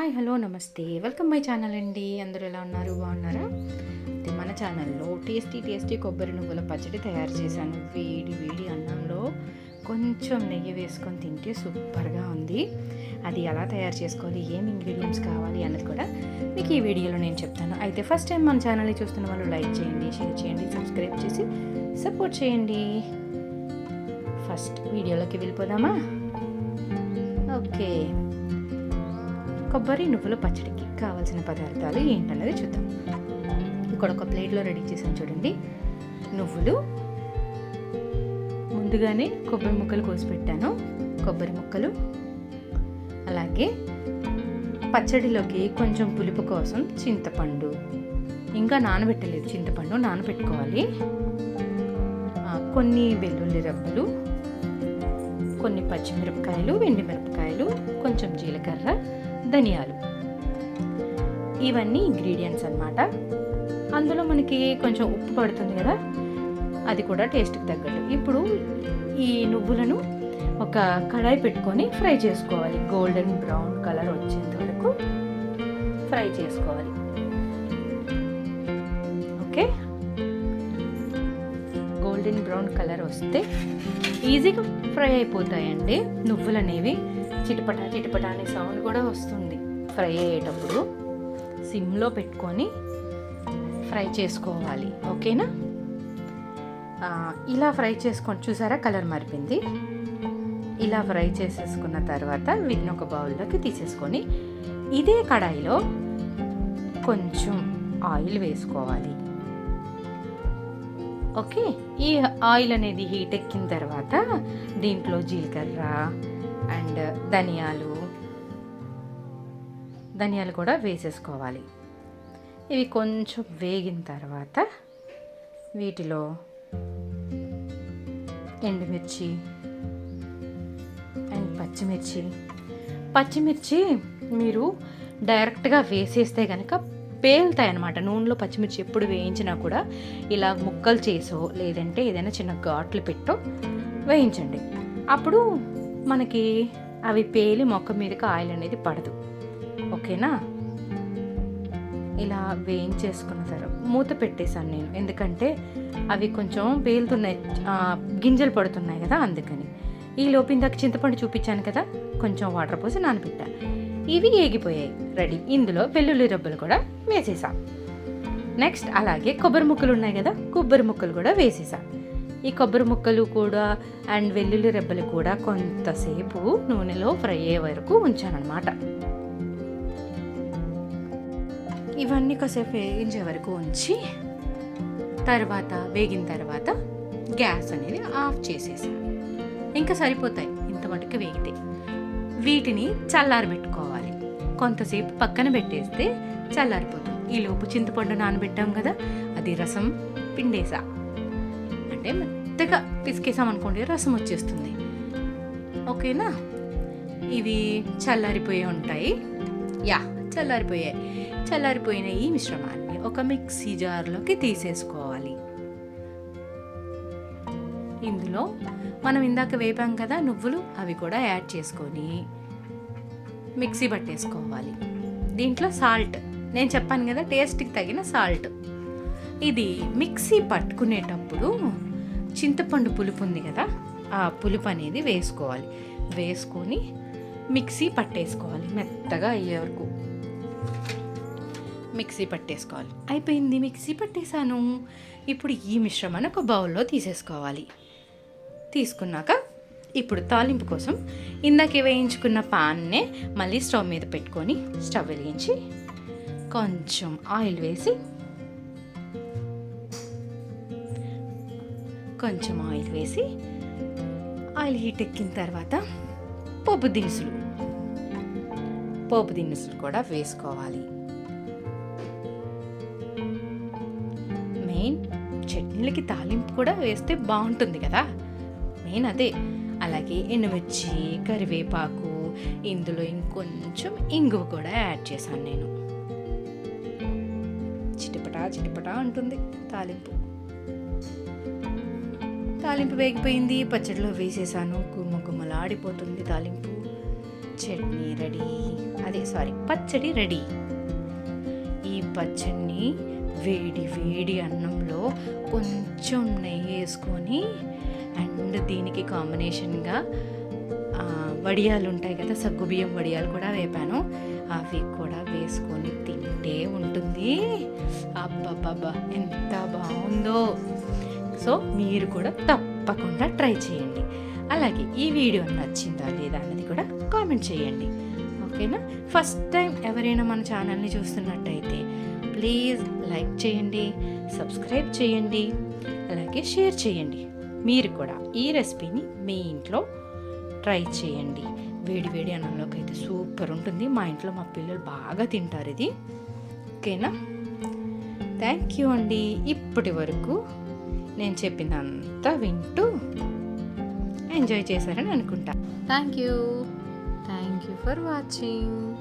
Hi hello నమస్తే welcome my channel అండి. అందరూ ఎలా ఉన్నారు, బాగున్నారా? అయితే మన ఛానల్లో టేస్టీ కొబ్బరి నువ్వుల పచ్చడి తయారు చేశాను. వేడి వేడి అన్నంలో కొంచెం నెయ్యి వేసుకొని తింటే సూపర్గా ఉంది. అది ఎలా తయారు చేసుకోవాలి, ఏం ఇంగ్రీడియంట్స్ కావాలి అన్నది కూడా మీకు ఈ వీడియోలో నేను చెప్తాను. అయితే ఫస్ట్ టైం మన ఛానల్ని చూస్తున్న వాళ్ళు లైక్ చేయండి, షేర్ చేయండి, సబ్స్క్రైబ్ చేసి సపోర్ట్ చేయండి. ఫస్ట్ వీడియోలోకి వెళ్ళిపోదామా? ఓకే, కొబ్బరి నువ్వుల పచ్చడికి కావాల్సిన పదార్థాలు ఏంటన్నది చూద్దాం. ఇక్కడ ఒక ప్లేట్లో రెడీ చేసాను చూడండి. నువ్వులు ముందుగానే కొబ్బరి ముక్కలు కోసి పెట్టాను, కొబ్బరి ముక్కలు. అలాగే పచ్చడిలోకి కొంచెం పులుపు కోసం చింతపండు, ఇంకా నానబెట్టలేదు, చింతపండు నానబెట్టుకోవాలి. కొన్ని వెల్లుల్లి రబ్బలు, కొన్ని పచ్చిమిరపకాయలు, ఎండుమిరపకాయలు, కొంచెం జీలకర్ర, ధనియాలు. ఇవన్నీ ఇంగ్రీడియంట్స్ అన్నమాట. అందులో మనకి కొంచెం ఉప్పు పడుతుంది కదా, అది కూడా టేస్ట్కి తగ్గట్టు. ఇప్పుడు ఈ నువ్వులను ఒక కడాయి పెట్టుకొని ఫ్రై చేసుకోవాలి. గోల్డెన్ బ్రౌన్ కలర్ వచ్చేంత వరకు ఫ్రై చేసుకోవాలి. ఓకే, గోల్డెన్ బ్రౌన్ కలర్ వస్తే ఈజీగా ఫ్రై అయిపోతాయండి నువ్వులు అనేవి. చిటపటా అనే సౌండ్ కూడా వస్తుంది ఫ్రై అయ్యేటప్పుడు. సిమ్లో పెట్టుకొని ఫ్రై చేసుకోవాలి. ఓకేనా? ఇలా ఫ్రై చేసుకొని చూసారా, కలర్ మారిపోయింది. ఇలా ఫ్రై చేసేసుకున్న తర్వాత వీటిని ఒక బౌల్లోకి తీసేసుకొని ఇదే కడాయిలో కొంచెం ఆయిల్ వేసుకోవాలి. ఓకే, ఈ ఆయిల్ అనేది హీట్ ఎక్కిన తర్వాత దీంట్లో జీలకర్ర అండ్ ధనియాలు కూడా వేసేసుకోవాలి. ఇవి కొంచెం వేగిన తర్వాత వీటిలో ఎండుమిర్చి అండ్ పచ్చిమిర్చి మీరు డైరెక్ట్గా వేసేస్తే కనుక పేలుతాయి అన్నమాట. నూనెలో పచ్చిమిర్చి ఎప్పుడు వేయించినా కూడా ఇలా ముక్కలు చేసో లేదంటే ఏదైనా చిన్న ఘాట్లు పెట్టో వేయించండి. అప్పుడు మనకి అవి పేలి మొక్క మీదకి ఆయిల్ అనేది పడదు. ఓకేనా? ఇలా వేయించేసుకున్న తర్వాత మూత పెట్టేశాను నేను, ఎందుకంటే అవి కొంచెం పేలుతున్నాయి, గింజలు పడుతున్నాయి కదా, అందుకని. ఈ లోపిందాక చింతపండు చూపించాను కదా, కొంచెం వాటర్ పోసి నానబెట్టా. ఇవి ఏగిపోయాయి, రెడీ. ఇందులో వెల్లుల్లి రబ్బలు కూడా వేసేసా. నెక్స్ట్ అలాగే కొబ్బరి ముక్కలు ఉన్నాయి కదా, కొబ్బరి ముక్కలు కూడా వేసేసా. ఈ కొబ్బరి ముక్కలు కూడా అండ్ వెల్లుల్లి రెబ్బలు కూడా కొంతసేపు నూనెలో ఫ్రై అయ్యే వరకు ఉంచానన్నమాట. ఇవన్నీ కాసేపు వేగించే వరకు ఉంచి తర్వాత వేగిన తర్వాత గ్యాస్ అనేది ఆఫ్ చేసేసాను. ఇంకా సరిపోతాయి ఇంత మటుకు వేగితే. వీటిని చల్లారబెట్టుకోవాలి. కొంతసేపు పక్కన పెట్టేస్తే చల్లారిపోతుంది. ఈలోపు చింతపండు నానబెట్టాం కదా, అది రసం పిండేసా. అంటే మెత్తగా పిసికేసామనుకోండి, రసం వచ్చేస్తుంది. ఓకేనా? ఇవి చల్లారిపోయి ఉంటాయి. చల్లారిపోయిన ఈ మిశ్రమాన్ని ఒక మిక్సీ జార్లోకి తీసేసుకోవాలి. ఇందులో మనం ఇందాక వేపాం కదా నువ్వులు, అవి కూడా యాడ్ చేసుకొని మిక్సీ పట్టేసుకోవాలి. దీంట్లో సాల్ట్ నేను చెప్పాను కదా, టేస్ట్కి తగిన సాల్ట్. ఇది మిక్సీ పట్టుకునేటప్పుడు చింతపండు పులుపు ఉంది కదా, ఆ పులుపు అనేది వేసుకోవాలి. వేసుకొని మిక్సీ పట్టేసుకోవాలి. మెత్తగా అయ్యే వరకు మిక్సీ పట్టేసుకోవాలి. అయిపోయింది, మిక్సీ పట్టేశాను. ఇప్పుడు ఈ మిశ్రమాన్ని ఒక బౌల్లో తీసేసుకోవాలి. తీసుకున్నాక ఇప్పుడు తాలింపు కోసం ఇందాక వేయించుకున్న పాన్నే మళ్ళీ స్టవ్ మీద పెట్టుకొని స్టవ్ వెలిగించి కొంచెం ఆయిల్ వేసి ఆయిల్ హీట్ ఎక్కిన తర్వాత పోపు దినుసులు కూడా వేసుకోవాలి. మెయిన్ చట్నీలకి తాలింపు కూడా వేస్తే బాగుంటుంది కదా, మెయిన్ అదే. అలాగే ఎండుమిర్చి, కరివేపాకు, ఇందులో ఇంకొంచెం ఇంగువ కూడా యాడ్ చేశాను నేను. చిటపటా అంటుంది తాలింపు. తాలింపు వేగిపోయింది, పచ్చడిలో వేసేసాను. గుమ్మలాడిపోతుంది తాలింపు. చట్నీ రెడీ, పచ్చడి రెడీ. ఈ పచ్చడిని వేడి వేడి అన్నంలో కొంచెం నెయ్యి వేసుకొని, అండ్ దీనికి కాంబినేషన్గా వడియాలు ఉంటాయి కదా, సగ్గుబియ్యం వడియాలు కూడా వేపాను, అవి కూడా వేసుకొని తింటే ఉంటుంది. అబ్బబ్బబ్బా ఎంత బాగుందో. సో మీరు కూడా తప్పకుండా ట్రై చేయండి. అలాగే ఈ వీడియో నచ్చిందా లేదా అన్నది కూడా కామెంట్ చేయండి, ఓకేనా? ఫస్ట్ టైం ఎవరైనా మన ఛానల్ని చూస్తున్నట్టయితే ప్లీజ్ లైక్ చేయండి, సబ్స్క్రైబ్ చేయండి, అలాగే షేర్ చేయండి. మీరు కూడా ఈ రెసిపీని మీ ఇంట్లో ట్రై చేయండి. వేడి వేడి అన్నంలోకి అయితే సూపర్ ఉంటుంది. మా ఇంట్లో మా పిల్లలు బాగా తింటారు ఇది, ఓకేనా? థ్యాంక్ యూ అండి. ఇప్పటి వరకు నేను చెప్పిందంతా వింటూ ఎంజాయ్ చేశారని అనుకుంటా. Thank you for watching.